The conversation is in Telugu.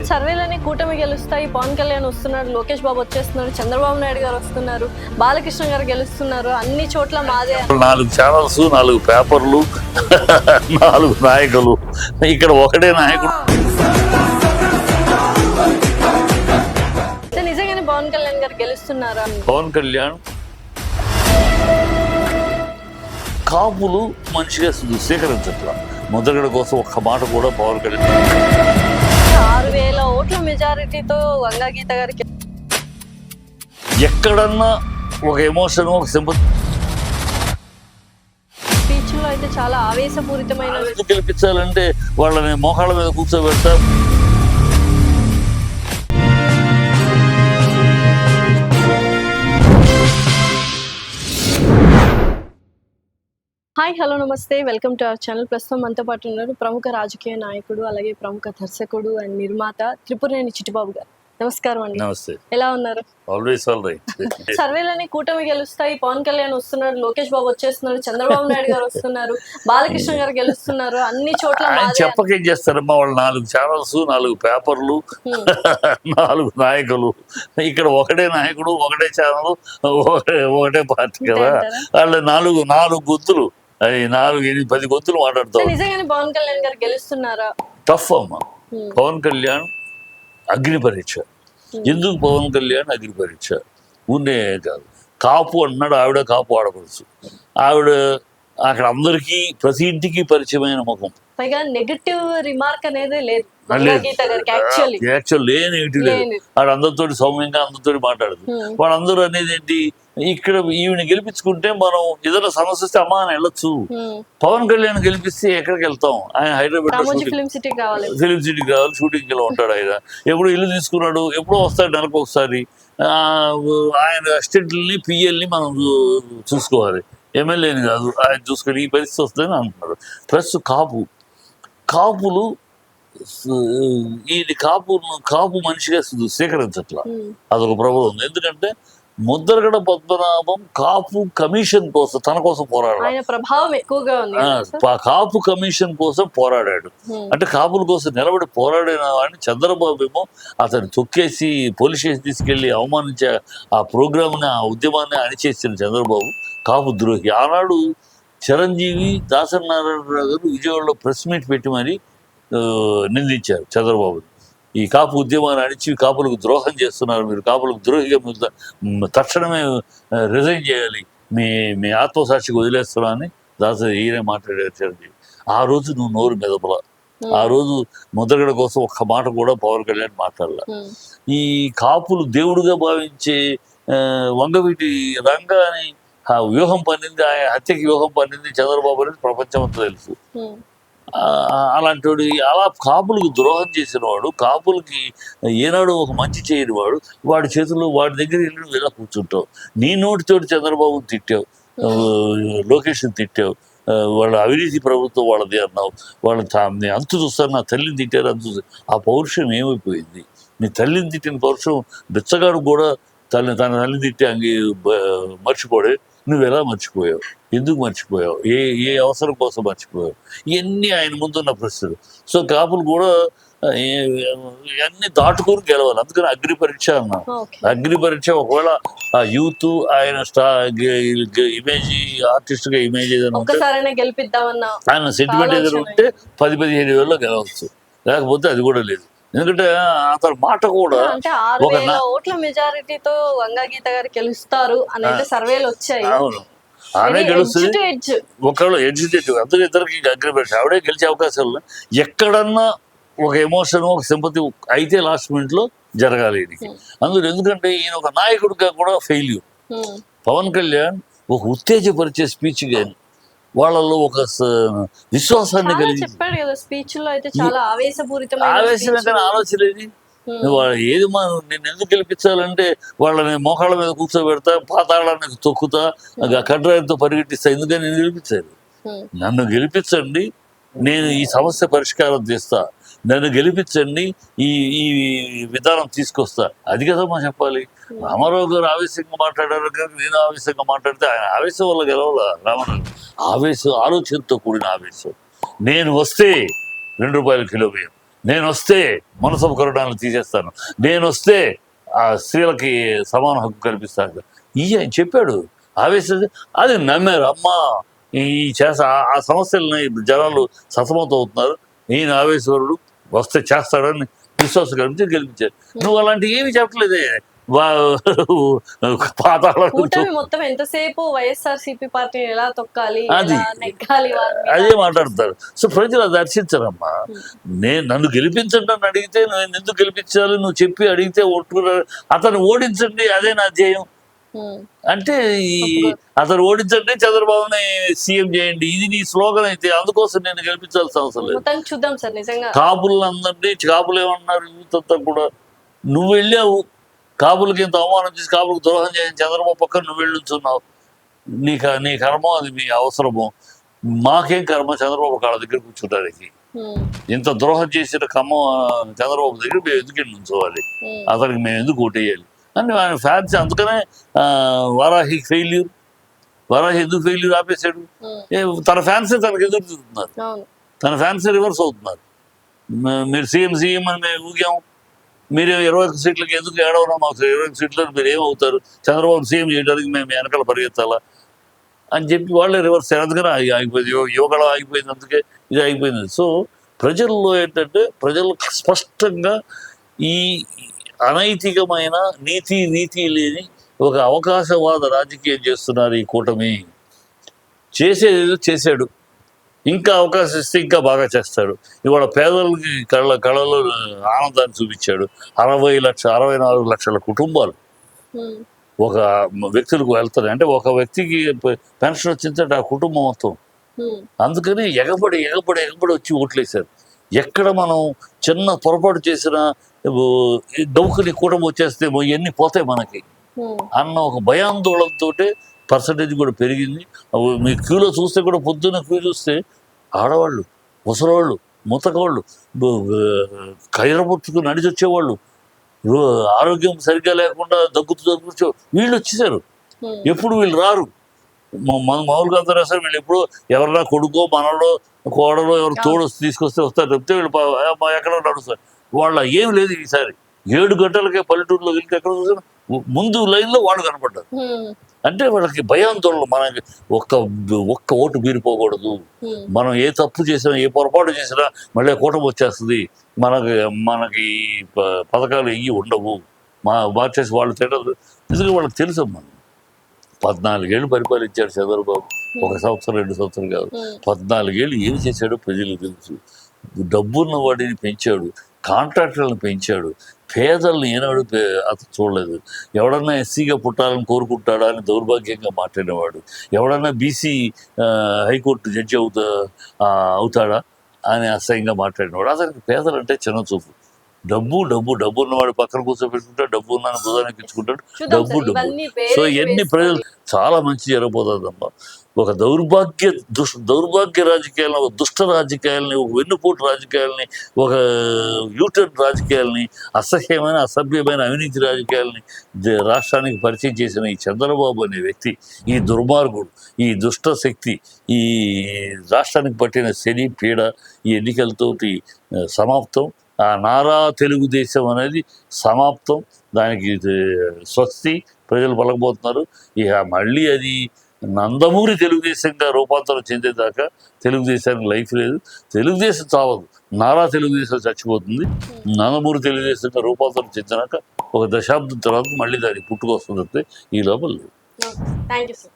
సర్వేలని కూటమి గెలుస్తాయి, పవన్ కళ్యాణ్ వస్తున్నాడు, లోకేష్ బాబు వచ్చేస్తున్నారు, చంద్రబాబు నాయుడు గారు వస్తున్నారు, బాలకృష్ణ గారు గెలుస్తున్నారు, అన్ని చోట్ల మాదే. 4 ఛానల్స్, 4 పేపర్లు, 4 నాయకులు, ఇక్కడ ఒకటే నాయకుడు. నిజంగానే పవన్ కళ్యాణ్ గారు గెలుస్తున్నారా? పవన్ కళ్యాణ్ కాపులు మనిషిగా స్వీకరించట్ల. ముద్రగడ కోసం ఒక్క మాట కూడా పవన్ కళ్యాణ్ 6,000 ఓట్ల మెజారిటీతో వంగా గీత గారికి ఎక్కడన్నా ఒక ఎమోషన్, ఒక సింపతి స్పీచ్ లో అయితే చాలా ఆవేశపూరితమైన గెలిపించాలంటే వాళ్ళని మోకాళ్ళ మీద కూర్చోబెడతా. హాయ్, హలో, నమస్తే, వెల్కమ్ టు అవర్ ఛానల్. ప్రస్తుతం మనతో పాటు ఉన్నారు ప్రముఖ రాజకీయ నాయకుడు, అలాగే ప్రముఖ దర్శకుడు అండ్ నిర్మాత త్రిపురనేని చిట్టిబాబు గారు. నమస్కారం అండి. నమస్తే. ఎలా ఉన్నారు? Always all right. సర్వేలని కూటమి గెలుస్తాయి, పవన్ కళ్యాణ్ వస్తున్నాడు, లోకేష్ బాబు వచ్చేస్తున్నారు, చంద్రబాబు నాయుడు గారు వస్తున్నారు, బాలకృష్ణ గారు గెలుస్తున్నారు, అన్ని చోట్ల ఆయన చెప్పకేం చేస్తారమ్మా. వాళ్ళు 4 ఛానల్స్, 4 పేపర్లు, 4 నాయకులు, ఇక్కడ ఒకటే నాయకుడు, ఒకటే ఛానల్, ఒకటే పార్టీ కదా. వాళ్ళు 4 గొంతులు, 10 గొంతులు మాట్లాడతారు. నిజంగానే పవన్ కళ్యాణ్ గారు గెలుస్తున్నారా? టఫ్ అమ్మా. పవన్ కళ్యాణ్ అగ్ని పరీక్ష. ఎందుకు పవన్ కళ్యాణ్ అగ్ని పరీక్ష? ఉండే కాదు, కాపు అన్నాడు, ఆవిడ కాపు ఆడపడుచు. ఆవిడ అక్కడ అందరికీ, ప్రతి ఇంటికి పరిచయమైన ముఖం. పైగా నెగటివ్ రిమార్క్ అనేది లేదు. యాక్చువల్ నెగిటివ్ లేదు. ఆవిడ అందరితో సౌమ్యంగా అందరితో మాట్లాడదు. వాళ్ళందరూ అనేది ఏంటి, ఇక్కడ ఈవిని గెలిపించుకుంటే మనం ఏదైనా సమస్య వస్తే అమ్మా అని వెళ్ళొచ్చు. పవన్ కళ్యాణ్ గెలిపిస్తే ఎక్కడికి వెళ్తాం? ఆయన హైదరాబాద్ ఫిలిం సిటీకి కావాలి, షూటింగ్కి వెళ్ళి ఉంటాడు. ఆయన ఎప్పుడు ఇల్లు తీసుకున్నాడు, ఎప్పుడో వస్తాడు నెలకు ఒకసారి. ఆయన అసిస్టెంట్లని, పిఎల్ని మనం చూసుకోవాలి, ఎమ్మెల్యేని కాదు. ఆయన చూసుకొని ఈ పరిస్థితి వస్తుందని అంటున్నారు. ప్లస్ కాపులు ఈ కాపు మనిషిగా స్వీకరించట్ల. అదొక ప్రాబ్లం ఉంది. ఎందుకంటే ముద్రగడ పద్మనాభం కాపు కమిషన్ కోసం, తన కోసం పోరాడాడు. ప్రభావం ఎక్కువగా ఉంది. కాపు కమిషన్ కోసం పోరాడాడు. అంటే కాపుల కోసం నిలబడి పోరాడిన వాడిని చంద్రబాబు ఏమో అతను తొక్కేసి పోలీస్ స్టేషన్ తీసుకెళ్లి అవమానించే ఆ ప్రోగ్రామ్ని, ఆ ఉద్యమాన్ని అణిచేసిన చంద్రబాబు కాపు ద్రోహి. ఆనాడు చిరంజీవి, దాసనారాయణరావు గారు విజయవాడలో ప్రెస్ మీట్ పెట్టి మరి నిందించారు చంద్రబాబు. ఈ కాపు ఉద్యమాన్ని అణిచి కాపులకు ద్రోహం చేస్తున్నారు, మీరు కాపులకు ద్రోహిగా తక్షణమే రిజైన్ చేయాలి, మీ ఆత్మసాక్షికి వదిలేస్తున్నా అని ఈయనే మాట్లాడారు చిరంజీవి. ఆ రోజు నువ్వు నోరు మెదపల. ఆ రోజు ముద్రగడ కోసం ఒక్క మాట కూడా పవన్ కళ్యాణ్ మాట్లాడాల. ఈ కాపులు దేవుడుగా భావించే వంగవీటి రంగాని వ్యూహం పన్నింది, ఆయన హత్యకి వ్యూహం పన్నింది చంద్రబాబు అనేది ప్రపంచం అంతా తెలుసు. అలాంటి వాడు, అలా కాపులకు ద్రోహం చేసిన వాడు, కాపులకి ఏనాడు ఒక మంచి చేయని వాడు, వాడి చేతుల్లో వాడి దగ్గర వెళ్ళి ఇలా కూర్చుంటావు. నీ నోటితోటి చంద్రబాబుని తిట్టావు, లోకేష్ని తిట్టావు, వాళ్ళ అవినీతి ప్రభుత్వం వాళ్ళది అన్నావు, వాళ్ళని అంతు చూస్తారు, నా తల్లిని తిట్టారు అంతు. ఆ పౌరుషం ఏమైపోయింది? నీ తల్లిని తిట్టిన పౌరుషం బిచ్చగాడు కూడా తన తల్లిని తిట్టి మర్చిపోడే. నువ్వు ఎలా మర్చిపోయావు? ఎందుకు మర్చిపోయావు? ఏ అవసరం కోసం మర్చిపోయావు? ఇవన్నీ ఆయన ముందున్న ప్రశ్నలు. సో కాపులు కూడా ఇవన్నీ దాటుకుని గెలవాలి. అందుకని అగ్ని పరీక్ష అన్నాం. అగ్ని పరీక్ష ఒకవేళ ఆ యూత్ ఆయన ఇమేజ్, ఆర్టిస్ట్ గా ఇమేజ్ ఏదైనా ఆయన సెంటిమెంట్ ఏదైనా ఉంటే 10-15 వేలలో గెలవచ్చు. లేకపోతే అది కూడా లేదు. ఎందుకంటే అతని మాట కూడా ఓట్ల మెజారిటీతో వంగా గీత గారు గెలుస్తారు అనేది సర్వేలు వచ్చాయి. అవును, ఆమె గెలుస్తుంది. ఒకళ్ళు ఎడ్యుకేటివ్, అందరూ ఇద్దరికి అగ్రిమెంట్, ఆవిడే గెలిచే అవకాశాలు. ఎక్కడన్నా ఒక ఎమోషన్, ఒక సింపతి అయితే లాస్ట్ మినిట్ లో జరగాలి ఇది. అందులో ఎందుకంటే ఈయన ఒక నాయకుడిగా కూడా ఫెయిల్యూర్. పవన్ కళ్యాణ్ ఒక ఉత్తేజపరిచే స్పీచ్ కానీ వాళ్ళలో ఒక విశ్వాసాన్ని కలిగి చెప్పాడు కదా స్పీచ్ లో. అయితే చాలా ఆవేశపూరితమైన ఆలోచన ఏది? ఏది నేను ఎందుకు గెలిపించాలంటే వాళ్ళని మోకాళ్ళ మీద కూర్చోబెడతా, పాతాళానికి తొక్కుతా, కడ్రాయితో పరిగెట్టిస్తా. ఎందుకని నేను గెలిపించాను? నన్ను గెలిపించండి, నేను ఈ సమస్య పరిష్కారం చేస్తా, నన్ను గెలిపించండి, ఈ విధానం తీసుకొస్తా. అది కదమ్మా చెప్పాలి. రామారావు గారు ఆవేశంగా మాట్లాడారు కానీ నేను ఆవేశంగా మాట్లాడితే ఆయన ఆవేశం వల్ల గెలవాల. రామారావు ఆవేశం, ఆలోచనతో కూడిన ఆవేశం. నేను వస్తే 2 రూపాయల కిలో బియ్యం, నేను వస్తే మనసభ కరుణాలను తీసేస్తాను, నేను వస్తే ఆ స్త్రీలకి సమాన హక్కు కల్పిస్తాను ఆయన చెప్పాడు. ఆవేశం అది నమ్మారు. అమ్మా ఈ చేస్తా ఆ సమస్యలని జనాలు సతమతం అవుతున్నారు, ఈయన ఆవేశవరుడు వస్తే చేస్తాడని విశ్వాసం కల్పించి గెలిపించారు. నువ్వు అలాంటివి ఏమి చెప్పలేదే. పాతాళ కూటమి మొత్తం ఎంతసేపు వైఎస్ఆర్సీపీ పార్టీని ఎలా తొక్కాలి, అది. ఎలా నెగ్గాలి వారిని అదే మాట్లాడతారు. సో ప్రజలు అది దర్శించరమ్మా. నన్ను గెలిపించండి అని అడిగితే నేను ఎందుకు గెలిపించాలి నువ్వు చెప్పి అడిగితే ఒట్టుకున్నారు. అతను ఓడించండి అదే నా ధ్యేయం ఉమ్, అంటే అతను ఓడించండి చంద్రబాబుని సీఎం చేయండి ఇది నీ స్లోగన్ అయితే అందుకోసం నేను గెలిపించాల్సిన అవసరం లేదు. మొత్తానికి చూద్దాం సార్. నిజంగా కాపులు అందరినీ కాపులు ఏమన్నారు యూత్ అంతా కూడా, నువ్వు వెళ్ళావు కాపులకి ఇంత అవమానం చేసి కాపులకు ద్రోహం చేయని చంద్రబాబు పక్కన నువ్వు వెళ్ళుచున్నావు, నీ కర్మ, అది మీ అవసరము, మాకేం కర్మ చంద్రబాబు కాళ్ళ దగ్గర కూర్చుంటానికి. ఉమ్, ఇంత ద్రోహం చేసిన కమ్మ చంద్రబాబు దగ్గర మేము ఎందుకు నుంచోవాలి, ఉమ్, అతనికి మేము ఎందుకు ఓటేయాలి అని ఆయన ఫ్యాన్స్. అందుకనే వారాహి ఎందుకు ఫెయిల్యూర్ ఆపేశాడు. ఉమ్, తన ఫ్యాన్సే తనకు ఎదురు తిరుగుతున్నారు, అవును. తన ఫ్యాన్సే రివర్స్ అవుతున్నారు. మీరు సీఎం అని మేము ఊగాం, మీరు 21 సీట్లకి ఎందుకు ఏడవడం, మాకు 21 సీట్లను మీరు ఏమవుతారు, చంద్రబాబు సీఎం చేయడానికి మేము వెనకాల పరిగెత్తాలా అని చెప్పి వాళ్ళే రివర్స్. అందుకనే ఆగిపోయింది, యువగళం ఆగిపోయింది, అందుకే ఇది ఆగిపోయింది. సో ప్రజల్లో ఏంటంటే ప్రజలకు స్పష్టంగా ఈ అనైతికమైన నీతి లేని ఒక అవకాశవాద రాజకీయం చేస్తున్నారు ఈ కూటమి. చేసేది చేశాడు, ఇంకా అవకాశం ఇస్తే ఇంకా బాగా చేస్తాడు. ఇవాళ పేదలకి కళలో ఆనందాన్ని చూపించాడు. 64 లక్షల కుటుంబాలు ఉమ్, ఒక వ్యక్తులకు వెళ్తాయి. అంటే ఒక వ్యక్తికి పెన్షన్ వచ్చిందంటే ఆ కుటుంబం మొత్తం. ఉమ్, అందుకని ఎగబడి వచ్చి ఓట్లేశారు. ఎక్కడ మనం చిన్న పొరపాటు చేసినా డౌకుని కూటమి వచ్చేస్తేమో ఇవన్నీ పోతాయి మనకి ఉమ్, అన్న ఒక భయాందోళనతో పర్సంటేజ్ కూడా పెరిగింది. మీ క్యూలో చూస్తే కూడా పొద్దున్న క్యూ చూస్తే ఆడవాళ్ళు, ముసలివాళ్ళు, ముతకవాళ్ళు, కైరపుచ్చుకు నడిచి వచ్చేవాళ్ళు, ఆరోగ్యం సరిగ్గా లేకుండా దగ్గుతూ వీళ్ళు వచ్చేసారు. ఉమ్, ఎప్పుడు వీళ్ళు రారు. మామూలుగా అందరూ అసలు వీళ్ళు ఎప్పుడు ఎవరన్నా కొడుకో మనలో కోడలో ఎవరు తోడు తీసుకొస్తే వస్తారు చెప్తే వీళ్ళు ఎక్కడ నడుస్తారు. వాళ్ళ ఏం లేదు ఈసారి. 7 గంటలకే పల్లెటూరులో వెళ్తే ఎక్కడ చూసినా ముందు లైన్లో వాళ్ళు కనపడ్డారు. ఉమ్, అంటే వాళ్ళకి భయాందోళన, మనకి ఒక్క ఓటు బీరిపోకూడదు, ఉమ్, మనం ఏ తప్పు చేసినా ఏ పొరపాటు చేసినా మళ్ళీ కూటమి వచ్చేస్తుంది, మనకి పథకాలు ఇవి ఉండవు, మార్చేసి వాళ్ళు తినదు. ఎందుకంటే వాళ్ళకి తెలుసు మనం 14 ఏళ్ళు పరిపాలించాడు చంద్రబాబు, 1 సంవత్సరం 2 సంవత్సరాలు కాదు, 14 ఏళ్ళు ఏమి చేశాడో ప్రజలకు తెలుసు. డబ్బున్న వాడిని పెంచాడు, కాంట్రాక్టర్లను పెంచాడు, పేదల్ని ఏనాడు అతను చూడలేదు. ఎవడన్నా ఎస్సీగా పుట్టాలని కోరుకుంటాడా అని దౌర్భాగ్యంగా మాట్లాడేవాడు, ఎవడన్నా బీసీ హైకోర్టు జడ్జి అవుతాడా అని అసహ్యంగా మాట్లాడినవాడు. అతనికి పేదలంటే చిన్న చూపు. డబ్బు ఉన్నవాడు పక్కన కూర్చోబెట్టుకుంటాడు, డబ్బు ఉన్నాను బుధానికి ఇచ్చుకుంటాడు, డబ్బు. సో ఇవన్నీ ప్రజలు చాలా మంచి జరగబోతుందమ్మా. ఒక దౌర్భాగ్య రాజకీయాలను, ఒక దుష్ట రాజకీయాలని, ఒక వెన్నుపోటు రాజకీయాలని, ఒక యూటర్న్ రాజకీయాలని, అసహ్యమైన అసభ్యమైన అవినీతి రాజకీయాలని రాష్ట్రానికి పరిచయం చేసిన ఈ చంద్రబాబు అనే వ్యక్తి, ఈ దుర్మార్గుడు, ఈ దుష్ట శక్తి, ఈ రాష్ట్రానికి పట్టిన శని పీడ ఈ ఎన్నికలతోటి సమాప్తం. ఆ నారా తెలుగుదేశం అనేది సమాప్తం. దానికి స్వస్తి ప్రజలు పలకబోతున్నారు. ఇక మళ్ళీ అది నందమూరి తెలుగుదేశంగా రూపాంతరం చెందేదాకా తెలుగుదేశానికి లైఫ్ లేదు. తెలుగుదేశం చావదు, నారా తెలుగుదేశం చచ్చిపోతుంది. నందమూరి తెలుగుదేశంగా రూపాంతరం చెందినాక ఒక దశాబ్దం తర్వాత మళ్ళీ దానికి పుట్టుకొస్తుంది. ఈ లోపల లేదు. Thank you sir.